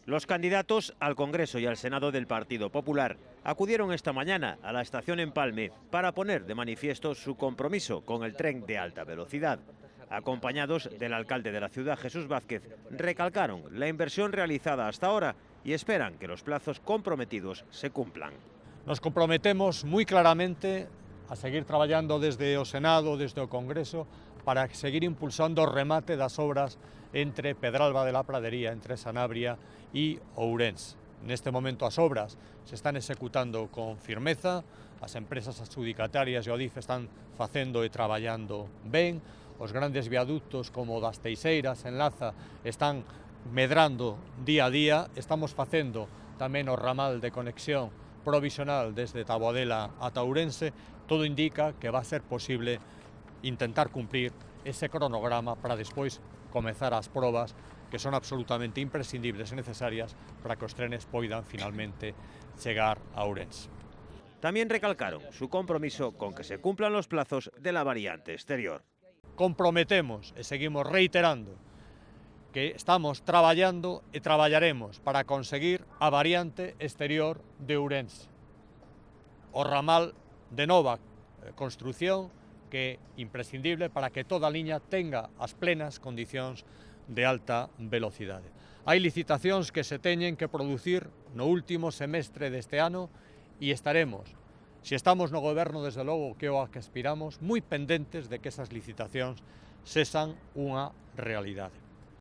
Los candidatos al Congreso y al Senado del Partido Popular acudieron esta mañana a la estación Empalme para poner de manifiesto su compromiso con el tren de alta velocidad. Acompañados del alcalde de la ciudad, Jesús Vázquez, recalcaron la inversión realizada hasta ahora y esperan que los plazos comprometidos se cumplan. Nos comprometemos muy claramente a seguir traballando desde o Senado, desde o Congreso, para seguir impulsando o remate das obras entre Pedralba de la Pradería, entre Sanabria e Ourense. Neste momento as obras se están executando con firmeza, as empresas adjudicatarias e o DIF están facendo e traballando ben, os grandes viaductos como o das Teixeiras en Laza están medrando día a día, estamos facendo tamén o ramal de conexión provisional desde Taboadela ata Ourense. Todo indica que va a ser posible intentar cumplir ese cronograma para despois comezar as probas que son absolutamente imprescindibles e necesarias para que os trenes poidan finalmente chegar a Ourense. También recalcaron su compromiso con que se cumplan los plazos de la variante exterior. Comprometemos e seguimos reiterando que estamos traballando e traballaremos para conseguir a variante exterior de Ourense. O ramal de nova construción que é imprescindible para que toda a liña tenga as plenas condicións de alta velocidade. Hai licitacións que se teñen que producir no último semestre deste ano e estaremos, se estamos no goberno, desde logo que o a que aspiramos, moi pendentes de que esas licitacións sexan unha realidade.